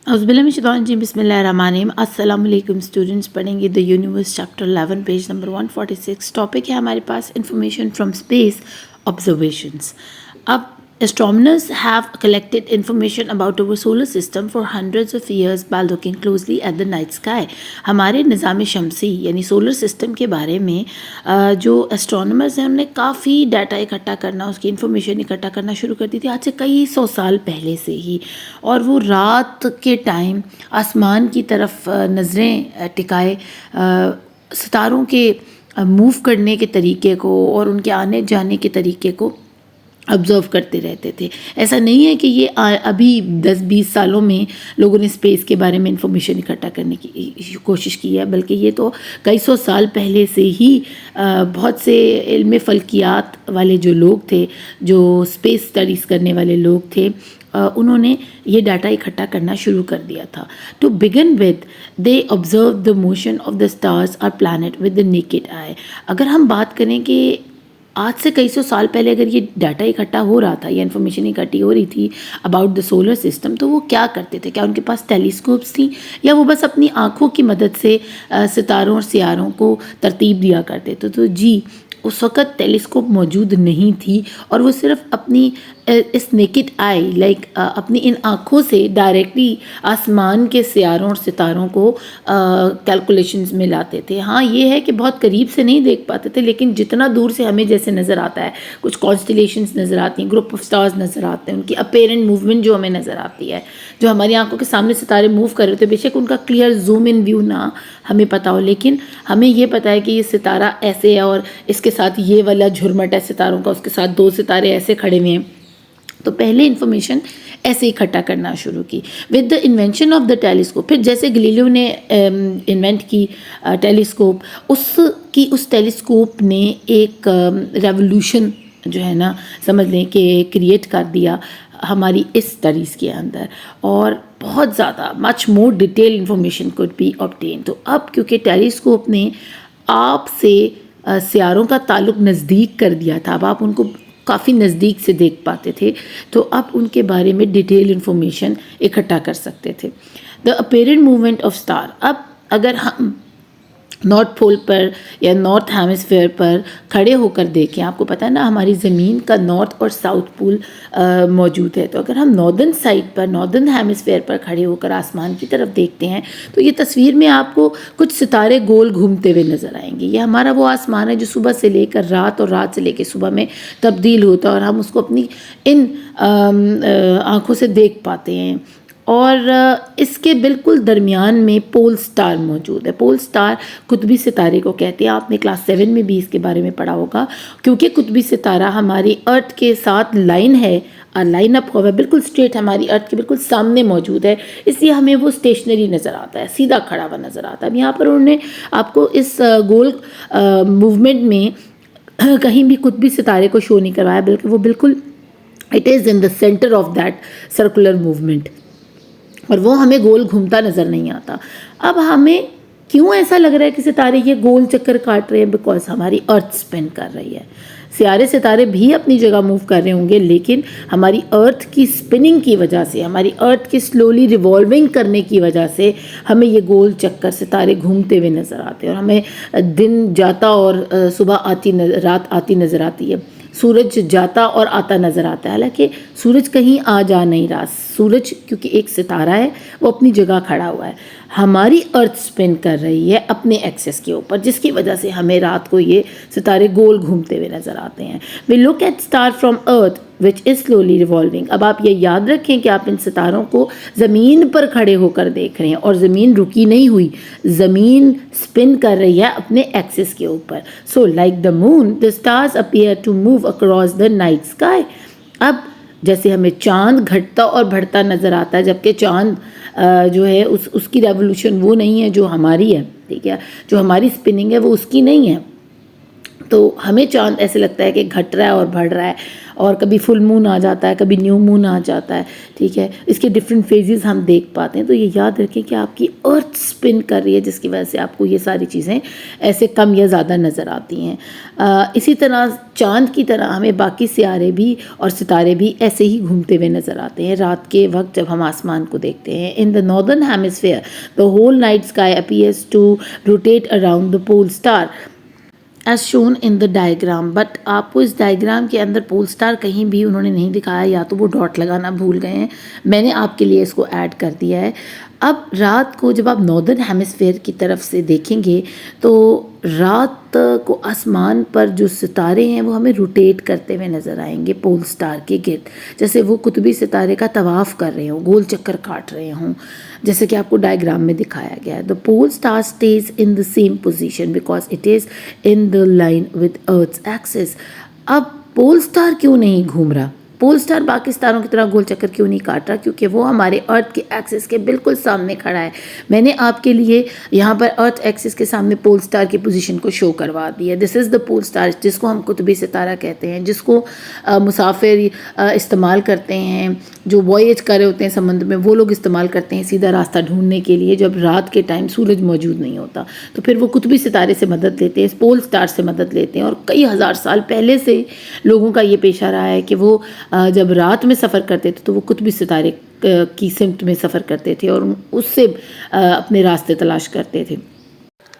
औज़ुबिल्लाहिमिनश्शैतानिर्रजीम बिस्मिल्लाहिर्रहमानिर्रहीम। अस्सलाम वालेकुम स्टूडेंट्स, पढ़ेंगे the universe chapter 11 page number 146। Topic है हमारे पास इंफॉर्मेशन फ्रॉम स्पेस ऑब्जर्वेशंस। अब astronomers have collected information about our solar system for hundreds of years by looking closely at the night sky। हमारे निज़ाम शमसी यानी solar system के बारे में जो astronomers हैं उन्होंने काफ़ी डाटा इकट्ठा करना, उसकी इन्फॉर्मेशन इकट्ठा करना शुरू कर दी थी आज से कई सौ साल पहले से ही। और वो रात के टाइम आसमान की तरफ नज़रें टिकाए सितारों के मूव करने के तरीके को और उनके आने जाने के तरीके को ऑब्ज़र्व करते रहते थे। ऐसा नहीं है कि ये अभी 10-20 सालों में लोगों ने स्पेस के बारे में इंफॉर्मेशन इकट्ठा करने की कोशिश की है, बल्कि ये तो कई सौ साल पहले से ही बहुत से इल्म फ़ल्कियात वाले जो लोग थे, जो स्पेस स्टडीज़ करने वाले लोग थे, उन्होंने ये डाटा इकट्ठा करना शुरू कर दिया था। To begin with they observe the motion of the stars और planet with the naked eye. अगर हम बात करें कि आज से कई सौ साल पहले अगर ये डाटा इकट्ठा हो रहा था या इन्फॉर्मेशन इकट्ठी हो रही थी अबाउट द सोलर सिस्टम, तो वो क्या करते थे? क्या उनके पास टेलीस्कोप्स थी या वो बस अपनी आँखों की मदद से सितारों और सियारों को तरतीब दिया करते थे? तो जी, उस वक़्त टेलीस्कोप मौजूद नहीं थी और वो सिर्फ अपनी इस नेकेड आई अपनी इन आँखों से डायरेक्टली आसमान के सियारों और सितारों को कैलकुलेशंस में लाते थे। हाँ, ये है कि बहुत करीब से नहीं देख पाते थे, लेकिन जितना दूर से हमें जैसे नज़र आता है, कुछ कॉन्स्टलेशंस नज़र आती हैं, ग्रुप ऑफ स्टार्स नज़र आते हैं, उनकी अपेरेंट मूवमेंट जो हमें नज़र आती है, जो हमारी आंखों के सामने सितारे मूव कर रहे थे, बेशक उनका क्लियर जूम इन व्यू ना हमें पता हो, लेकिन हमें ये पता है कि ये सितारा ऐसे है और इसके साथ ये वाला झुरमट है सितारों का, उसके साथ दो सितारे ऐसे खड़े हुए हैं। तो पहले इन्फॉर्मेशन ऐसे इकट्ठा करना शुरू की with the invention of the telescope. फिर जैसे गलीलियो ने इन्वेंट की टेलीस्कोप, उस टेलीस्कोप ने एक रेवोल्यूशन जो है ना, समझ लें कि क्रिएट कर दिया हमारी इस स्टडीज़ के अंदर, और बहुत ज़्यादा much more detail information could be obtain. तो अब क्योंकि टेलीस्कोप ने आपसे सियारों का ताल्लुक़ नज़दीक कर दिया था, अब आप उनको काफ़ी नज़दीक से देख पाते थे, तो अब उनके बारे में डिटेल इन्फॉर्मेशन इकट्ठा कर सकते थे। The apparent movement of star. अब अगर हम नॉर्थ पोल पर या नॉर्थ हेमिस्फेयर पर खड़े होकर देखें, आपको पता है ना हमारी ज़मीन का नॉर्थ और साउथ पोल मौजूद है, तो अगर हम नॉर्दर्न साइड पर, नॉर्दर्न हेमिस्फेयर पर खड़े होकर आसमान की तरफ देखते हैं तो ये तस्वीर में आपको कुछ सितारे गोल घूमते हुए नज़र आएंगे। ये हमारा वो आसमान है जो सुबह से लेकर रात और रात से लेकर सुबह में तब्दील होता है और हम उसको अपनी इन आँखों से देख पाते हैं। और इसके बिल्कुल दरमियान में पोल स्टार मौजूद है। पोल स्टार कुतबी सितारे को कहते हैं। आपने क्लास 7 में भी इसके बारे में पढ़ा होगा, क्योंकि कुतबी सितारा हमारी अर्थ के साथ लाइन है, लाइन अप हुआ है, बिल्कुल स्ट्रेट हमारी अर्थ के बिल्कुल सामने मौजूद है, इसलिए हमें वो स्टेशनरी नज़र आता है, सीधा खड़ा हुआ नज़र आता है। अब यहाँ पर उन्होंने आपको इस गोल मूवमेंट में कहीं भी कुतबी सितारे को शो नहीं करवाया, बल्कि वो बिल्कुल it is in the centre of that circular movement, और वो हमें गोल घूमता नज़र नहीं आता। अब हमें क्यों ऐसा लग रहा है कि सितारे ये गोल चक्कर काट रहे हैं? बिकॉज हमारी अर्थ स्पिन कर रही है। सितारे भी अपनी जगह मूव कर रहे होंगे, लेकिन हमारी अर्थ की स्पिनिंग की वजह से, हमारी अर्थ की स्लोली रिवॉल्विंग करने की वजह से हमें ये गोल चक्कर सितारे घूमते हुए नज़र आते हैं, और हमें दिन जाता और सुबह आती रात आती नज़र आती है, सूरज जाता और आता नज़र आता है। हालांकि सूरज कहीं आ जा नहीं रहा, सूरज क्योंकि एक सितारा है वो अपनी जगह खड़ा हुआ है। हमारी अर्थ स्पिन कर रही है अपने एक्सेस के ऊपर, जिसकी वजह से हमें रात को ये सितारे गोल घूमते हुए नज़र आते हैं। We look at star from earth which is slowly revolving. अब आप ये याद रखें कि आप इन सितारों को ज़मीन पर खड़े होकर देख रहे हैं, और ज़मीन रुकी नहीं हुई, ज़मीन स्पिन कर रही है अपने एक्सिस के ऊपर। So like the moon the stars appear to move across the night sky. अब जैसे हमें चांद घटता और बढ़ता नज़र आता है, जबकि चांद जो है उसकी रेवोल्यूशन वो नहीं है जो हमारी है, ठीक है, जो हमारी स्पिनिंग है वो उसकी नहीं है। तो हमें चाँद ऐसे लगता है कि घट रहा है और बढ़ रहा है, और कभी फुल मून आ जाता है, कभी न्यू मून आ जाता है, ठीक है। इसके डिफरेंट फेजेस हम देख पाते हैं। तो ये याद रखें कि आपकी अर्थ स्पिन कर रही है, जिसकी वजह से आपको ये सारी चीज़ें ऐसे कम या ज़्यादा नज़र आती हैं। इसी तरह चाँद की तरह हमें बाकी सियारे भी और सितारे भी ऐसे ही घूमते हुए नज़र आते हैं रात के वक्त जब हम आसमान को देखते हैं। In the northern hemisphere the whole night sky appears to rotate around the pole star as shown in the diagram. But आपको इस डायग्राम के अंदर पोल स्टार कहीं भी उन्होंने नहीं दिखाया, या तो वो डॉट लगाना भूल गए हैं। मैंने आपके लिए इसको ऐड कर दिया है। अब रात को जब आप नॉर्दर्न हेमिस्फेयर की तरफ से देखेंगे तो रात को आसमान पर जो सितारे हैं वो हमें रोटेट करते हुए नज़र आएंगे पोल स्टार के गिर्द, जैसे वो कुतुबी सितारे का तवाफ़ कर रहे हों, गोल चक्कर काट रहे हों, जैसे कि आपको डायग्राम में दिखाया गया है। The pole star stays in the same position because it is in the line with earth's axis. अब पोल स्टार क्यों नहीं घूम रहा, पोल स्टार बाकी स्टारों की तरह गोल चक्कर क्यों नहीं काट रहा? क्योंकि वो हमारे अर्थ के एक्सिस के बिल्कुल सामने खड़ा है। मैंने आपके लिए यहाँ पर अर्थ एक्सिस के सामने पोल स्टार की पोजीशन को शो करवा दी है। This is the pole star, जिसको हम कुतुबी सितारा कहते हैं, जिसको मुसाफिर इस्तेमाल करते हैं, जो वॉयज कर रहे होते हैं समुद्र में, वो लोग इस्तेमाल करते हैं सीधा रास्ता ढूंढने के लिए जब रात के टाइम सूरज मौजूद नहीं होता। तो फिर वो कुतुबी सितारे से मदद लेते हैं, पोल स्टार से मदद लेते हैं। और कई हज़ार साल पहले से लोगों का ये पेशा रहा है कि वो जब रात में सफ़र करते थे तो वो कुतुबी सितारे की सिमत में सफ़र करते थे और उससे अपने रास्ते तलाश करते थे।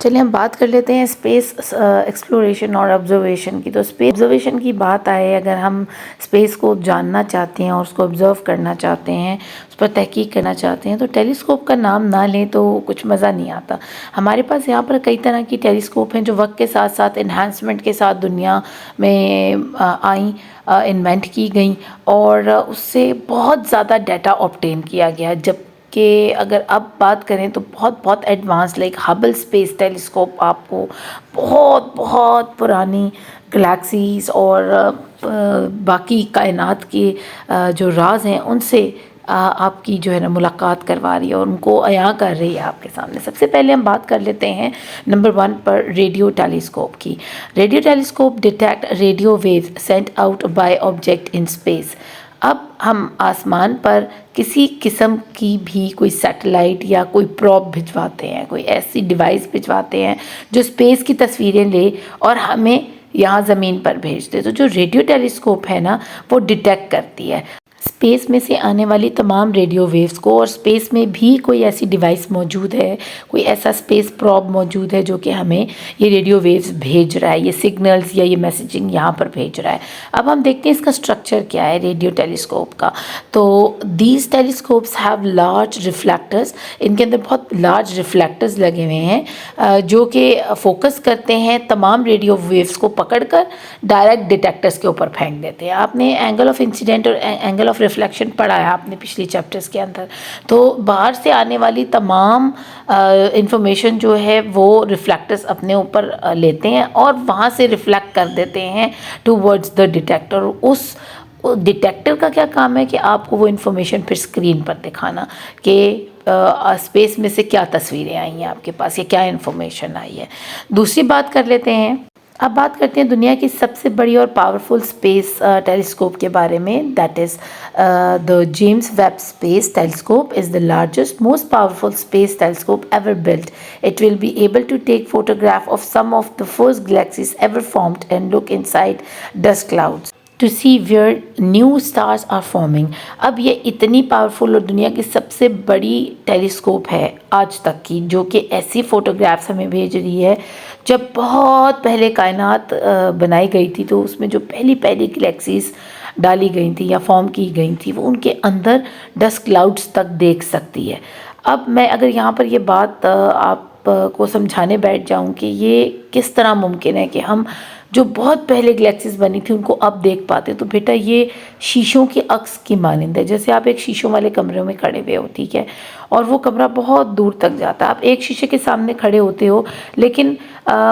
चलिए हम बात कर लेते हैं स्पेस एक्सप्लोरेशन और ऑब्जर्वेशन की। तो स्पेस ऑब्जर्वेशन की बात आए, अगर हम स्पेस को जानना चाहते हैं और उसको ऑब्ज़र्व करना चाहते हैं, उस पर तहकीक करना चाहते हैं, तो टेलीस्कोप का नाम ना लें तो कुछ मज़ा नहीं आता। हमारे पास यहाँ पर कई तरह की टेलीस्कोप हैं जो वक्त के साथ साथ इन्हांसमेंट के साथ दुनिया में आई, इन्वेंट की गई, और उससे बहुत ज़्यादा डाटा ऑब्टेन किया गया। जब कि अगर अब बात करें तो बहुत बहुत advance, like Hubble space telescope आपको बहुत बहुत पुरानी गैलेक्सीज़ और बाकी कायनात के जो राज हैं उनसे आपकी जो है ना मुलाकात करवा रही है और उनको अयां कर रही है आपके सामने। सबसे पहले हम बात कर लेते हैं नंबर 1 पर रेडियो टेलीस्कोप की। Radio telescope detect radio waves sent out by object in space. अब हम आसमान पर किसी किस्म की भी कोई सैटेलाइट या कोई प्रॉब भिजवाते हैं, कोई ऐसी डिवाइस भिजवाते हैं जो स्पेस की तस्वीरें ले और हमें यहाँ ज़मीन पर भेज दे। तो जो रेडियो टेलीस्कोप है ना, वो डिटेक्ट करती है स्पेस में से आने वाली तमाम रेडियो वेव्स को, और स्पेस में भी कोई ऐसी डिवाइस मौजूद है, कोई ऐसा स्पेस प्रॉब मौजूद है जो कि हमें ये रेडियो वेव्स भेज रहा है, ये सिग्नल्स या ये मैसेजिंग यहाँ पर भेज रहा है। अब हम देखते हैं इसका स्ट्रक्चर क्या है रेडियो टेलीस्कोप का। तो these telescopes have large reflectors, इनके अंदर बहुत लार्ज रिफ्लेक्टर्स लगे हुए हैं जो कि फोकस करते हैं तमाम रेडियो वेव्स को पकड़कर डायरेक्ट डिटेक्टर्स के ऊपर फेंक देते हैं। आपने एंगल ऑफ इंसिडेंट और एंगल ऑफ रिफ्लेक्शन पढ़ा है आपने पिछली चैप्टर्स के अंदर। तो बाहर से आने वाली तमाम इंफॉर्मेशन जो है वो रिफ्लेक्टर्स अपने ऊपर लेते हैं और वहाँ से रिफ्लेक्ट कर देते हैं टूवर्ड्स द डिटेक्टर। उस डिटेक्टर का क्या काम है कि आपको वो इन्फॉर्मेशन फिर स्क्रीन पर दिखाना कि स्पेस में से क्या तस्वीरें आई हैं आपके पास या क्या इन्फॉर्मेशन आई है। दूसरी बात कर लेते हैं, अब बात करते हैं दुनिया की सबसे बड़ी और पावरफुल स्पेस टेलीस्कोप के बारे में। That is the James Webb space telescope is the largest most powerful space telescope ever built. It will be able to take photograph of some of the first galaxies ever formed and look inside dust clouds to see where new stars are forming. अब ये इतनी powerful और दुनिया की सबसे बड़ी telescope है आज तक की, जो कि ऐसी फ़ोटोग्राफ्स हमें भेज रही है जब बहुत पहले कायनात बनाई गई थी, तो उसमें जो पहली पहली गैलेक्सीज डाली गई थी या फॉर्म की गई थी वो उनके अंदर डस्ट क्लाउड्स तक देख सकती है। अब मैं अगर यहाँ पर ये बात आपको समझाने बैठ जाऊँ कि ये किस तरह मुमकिन है कि हम जो बहुत पहले गैलेक्सीज बनी थी उनको अब देख पाते, तो बेटा ये शीशों की अक्स की मानिंद है। जैसे आप एक शीशों वाले कमरे में खड़े हुए हो, ठीक है, और वो कमरा बहुत दूर तक जाता है। आप एक शीशे के सामने खड़े होते हो लेकिन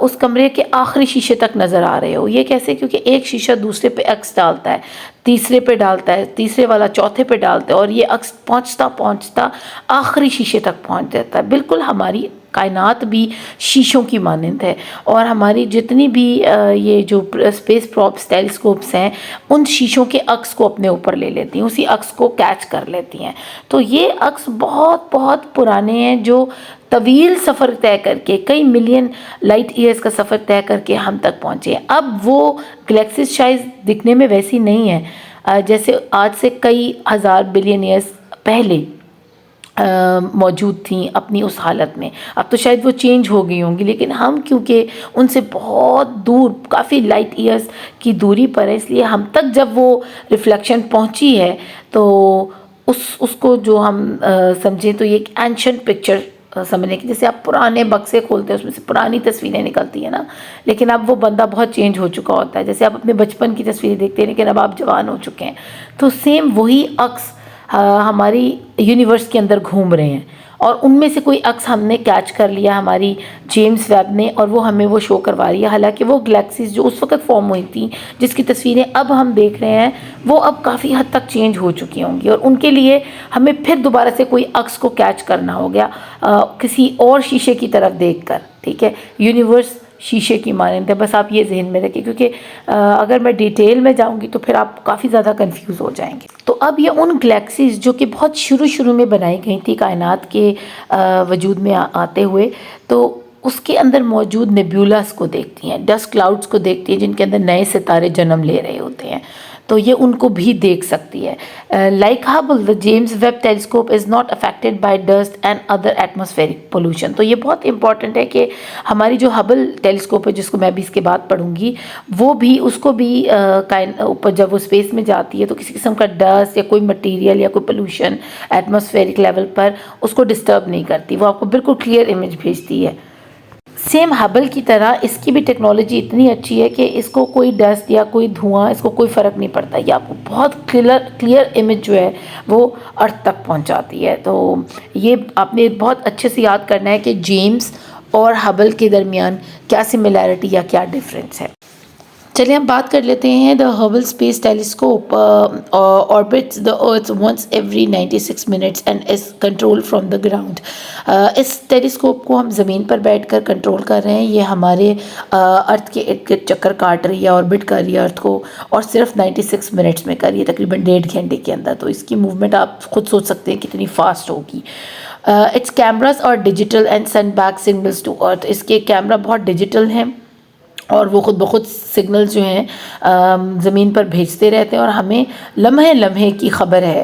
उस कमरे के आखिरी शीशे तक नज़र आ रहे हो। ये कैसे? क्योंकि एक शीशा दूसरे पे अक्स डालता है, तीसरे पे डालता है, तीसरे वाला चौथे पे डालता है, और ये अक्स पहुँचता पहुँचता आखिरी शीशे तक पहुँच जाता है, बिल्कुल हमारी कायनात भी शीशों की मानंद है और हमारी जितनी भी ये जो स्पेस प्रॉप्स टेलीस्कोप्स हैं उन शीशों के अक्स को अपने ऊपर ले लेती हैं, उसी अक्स को कैच कर लेती हैं। तो ये अक्स बहुत बहुत पुराने हैं जो तवील सफ़र तय करके कई मिलियन लाइट ईयर्स का सफ़र तय करके हम तक पहुँचे हैं। अब वो गैलेक्सीज शायद दिखने में वैसी नहीं है जैसे आज से कई हज़ार बिलियन ईयर्स पहले मौजूद थी अपनी उस हालत में। अब तो शायद वो चेंज हो गई होंगी, लेकिन हम क्योंकि उनसे बहुत दूर काफ़ी लाइट ईयर्स की दूरी पर है, इसलिए हम तक जब वो रिफ्लेक्शन पहुंची है तो उसको जो हम समझें तो ये एक एंशंट पिक्चर समझने की, जैसे आप पुराने बक्से खोलते हैं उसमें से पुरानी तस्वीरें निकलती हैं ना, लेकिन अब वो बंदा बहुत चेंज हो चुका होता है। जैसे आप अपने बचपन की तस्वीरें देखते हैं लेकिन अब आप जवान हो चुके हैं, तो सेम वही अक्स हमारी यूनिवर्स के अंदर घूम रहे हैं और उनमें से कोई अक्स हमने कैच कर लिया हमारी जेम्स वेब ने और वो हमें वो शो करवा रही है। हालांकि वो गैलेक्सीज जो उस वक्त फॉर्म हुई थी जिसकी तस्वीरें अब हम देख रहे हैं वो अब काफ़ी हद तक चेंज हो चुकी होंगी और उनके लिए हमें फिर दोबारा से कोई अक्स को कैच करना हो गया किसी और शीशे की तरफ देखकर। ठीक है, यूनिवर्स शीशे की मानंद है, बस आप ये जहन में रखें क्योंकि अगर मैं डिटेल में जाऊंगी तो फिर आप काफ़ी ज़्यादा कंफ्यूज हो जाएंगे। तो अब ये उन गैलेक्सीज जो कि बहुत शुरू में बनाई गई थी कायनात के वजूद में आते हुए, तो उसके अंदर मौजूद नेब्यूलास को देखती हैं, डस्ट क्लाउड्स को देखती हैं जिनके अंदर नए सितारे जन्म ले रहे होते हैं, तो ये उनको भी देख सकती है। Like Hubble the James Webb telescope is not affected by dust and other atmospheric pollution. तो ये बहुत इंपॉर्टेंट है कि हमारी जो हबल टेलीस्कोप है जिसको मैं भी इसके बाद पढ़ूंगी, वो भी उसको भी ऊपर जब वो स्पेस में जाती है तो किसी किस्म का डस्ट या कोई मटीरियल या कोई पोल्यूशन एटमॉस्फेरिक लेवल पर उसको डिस्टर्ब नहीं करती, वो आपको बिल्कुल क्लियर इमेज भेजती है। सेम हबल की तरह इसकी भी टेक्नोलॉजी इतनी अच्छी है कि इसको कोई डस्ट या कोई धुआं इसको कोई फ़र्क नहीं पड़ता, ये आपको बहुत क्लियर इमेज जो है वो अर्थ तक पहुंचाती है। तो ये आपने बहुत अच्छे से याद करना है कि जेम्स और हबल के दरमियान क्या सिमिलैरिटी या क्या डिफरेंस है। चलिए हम बात कर लेते हैं। The Hubble space telescope orbits the earth once every 96 minutes and is control from the ground. इस टेलीस्कोप को हम ज़मीन पर बैठकर कंट्रोल कर रहे हैं, ये हमारे अर्थ के इर्द गिर्द चक्कर काट रही है, ऑर्बिट कर रही है अर्थ को, और सिर्फ 96 मिनट्स में कर रही है, तकरीबन 1.5 घंटे के अंदर। तो इसकी मूवमेंट आप खुद सोच सकते हैं कितनी फास्ट होगी। इट्स कैमराज और digital and send back signals to earth. इसके कैमरा बहुत डिजिटल हैं और वो खुद ब खुद सिग्नल जो हैं ज़मीन पर भेजते रहते हैं और हमें लम्हे लम्हे की ख़बर है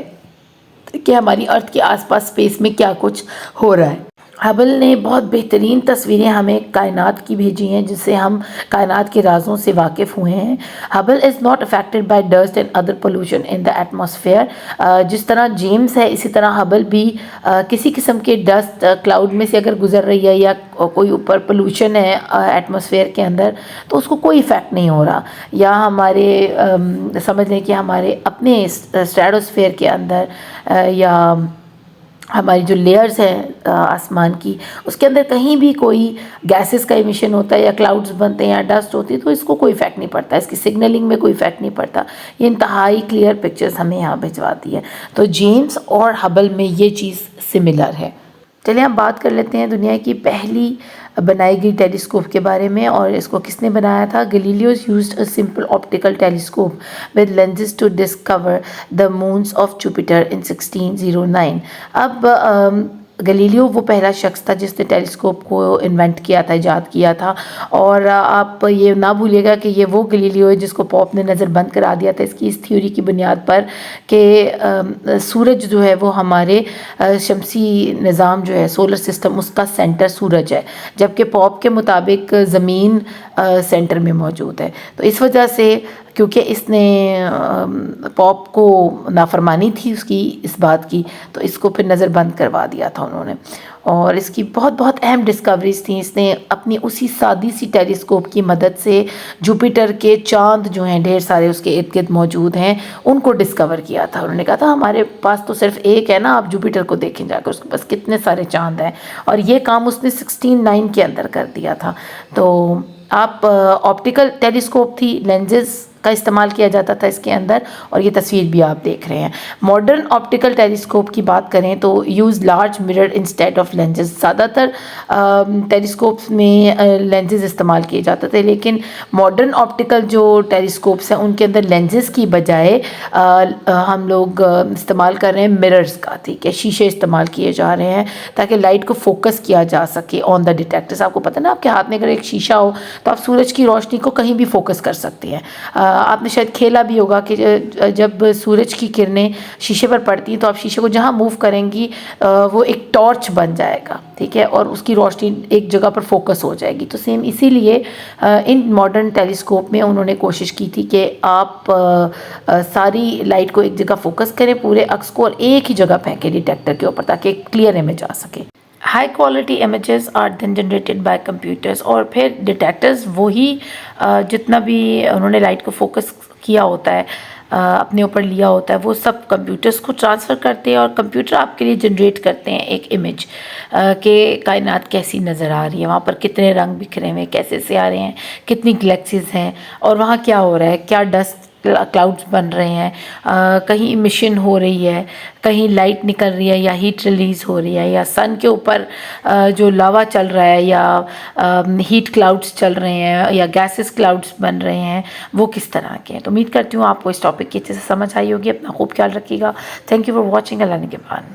कि हमारी अर्थ के आसपास स्पेस में क्या कुछ हो रहा है। हबल ने बहुत बेहतरीन तस्वीरें हमें कायनात की भेजी हैं जिससे हम कायनात के राज़ों से वाकिफ़ हुए हैं। Hubble is not affected by dust and other pollution in the atmosphere. जिस तरह जेम्स है इसी तरह हबल भी किसी किस्म के डस्ट क्लाउड में से अगर गुजर रही है या कोई ऊपर पोल्यूशन है एटमॉस्फेयर के अंदर तो उसको कोई इफ़ेक्ट नहीं हो रहा, या हमारे समझ लें कि हमारे अपने स्ट्रेटोस्फेयर के अंदर या हमारी जो लेयर्स हैं आसमान की उसके अंदर कहीं भी कोई गैसेस का इमिशन होता है या क्लाउड्स बनते हैं या डस्ट होती है तो इसको कोई इफेक्ट नहीं पड़ता, इसकी सिग्नलिंग में कोई इफेक्ट नहीं पड़ता। ये इंतहाई क्लियर पिक्चर्स हमें यहाँ भिजवाती है। तो जेम्स और हबल में ये चीज़ सिमिलर है। चलिए हम बात कर लेते हैं दुनिया की पहली बनाई गई टेलीस्कोप के बारे में, और इसको किसने बनाया था। Galileo's used a simple optical telescope with lenses to discover the moons of Jupiter in 1609। अब गैलीलियो वो पहला शख्स था जिसने टेलीस्कोप को इन्वेंट किया था, इजाद किया था। और आप ये ना भूलिएगा कि ये वो गैलीलियो है जिसको पॉप ने नज़र बंद करा दिया था इसकी इस थ्योरी की बुनियाद पर कि सूरज जो है वो हमारे शमसी निज़ाम जो है सोलर सिस्टम उसका सेंटर सूरज है, जबकि पॉप के मुताबिक ज़मीन सेंटर में मौजूद है। तो इस वजह से क्योंकि इसने पॉप को नाफरमानी थी उसकी इस बात की, तो इसको फिर नज़रबंद करवा दिया था उन्होंने। और इसकी बहुत बहुत अहम डिस्कवरीज थी। इसने अपनी उसी सादी सी टेलीस्कोप की मदद से जुपिटर के चांद जो हैं ढेर सारे उसके इर्द गिर्द मौजूद हैं उनको डिस्कवर किया था। उन्होंने कहा था हमारे पास तो सिर्फ एक है ना, आप जुपिटर को देखें जाकर, उसके पास कितने सारे चांद हैं। और ये काम उसने 1609 के अंदर कर दिया था। तो आप ऑप्टिकल टेलीस्कोप थी, लेंजेस का इस्तेमाल किया जाता था इसके अंदर, और ये तस्वीर भी आप देख रहे हैं। मॉडर्न ऑप्टिकल टेलीस्कोप की बात करें तो use large mirror instead of lenses. ज़्यादातर टेलीस्कोप्स में लेंसेज इस्तेमाल किए जाते थे, लेकिन मॉडर्न ऑप्टिकल जो टेलीस्कोप्स हैं उनके अंदर लेंसेज की बजाय हम लोग इस्तेमाल कर रहे हैं मिरर्स का, ठीक है, शीशे इस्तेमाल किए जा रहे हैं ताकि लाइट को फोकस किया जा सके ऑन द डिटेक्टर्स। आपको पता है ना, आपके हाथ में अगर एक शीशा हो तो आप सूरज की रोशनी को कहीं भी फोकस कर सकते हैं। आपने शायद खेला भी होगा कि जब सूरज की किरणें शीशे पर पड़ती हैं तो आप शीशे को जहाँ मूव करेंगी वो एक टॉर्च बन जाएगा, ठीक है, और उसकी रोशनी एक जगह पर फोकस हो जाएगी। तो सेम इसीलिए इन मॉडर्न टेलीस्कोप में उन्होंने कोशिश की थी कि आप सारी लाइट को एक जगह फोकस करें, पूरे अक्स को, और एक ही जगह फेंकें डिटेक्टर के ऊपर ताकि एक क्लियर इमेज आ सके। High quality images are then generated by computers, और फिर डिटेक्टर्स वही जितना भी उन्होंने लाइट को फोकस किया होता है, अपने ऊपर लिया होता है, वो सब कंप्यूटर्स को ट्रांसफ़र करते हैं, और कंप्यूटर आपके लिए जनरेट करते हैं एक इमेज कि कायनात कैसी नज़र आ रही है, वहाँ पर कितने रंग बिखरे हुए कैसे से आ रहे हैं, कितनी गैलेक्सीज हैं, और वहाँ क्या हो रहा है, क्या डस्ट क्लाउड्स बन रहे हैं, कहीं इमिशन हो रही है, कहीं लाइट निकल रही है या हीट रिलीज़ हो रही है, या सन के ऊपर जो लावा चल रहा है, या हीट क्लाउड्स चल रहे हैं, या गैसेस क्लाउड्स बन रहे हैं, वो किस तरह के हैं। तो उम्मीद करती हूँ आपको इस टॉपिक की अच्छे से समझ आई होगी। अपना खूब ख्याल रखिएगा। Thank you for watching. Allah निगहबान।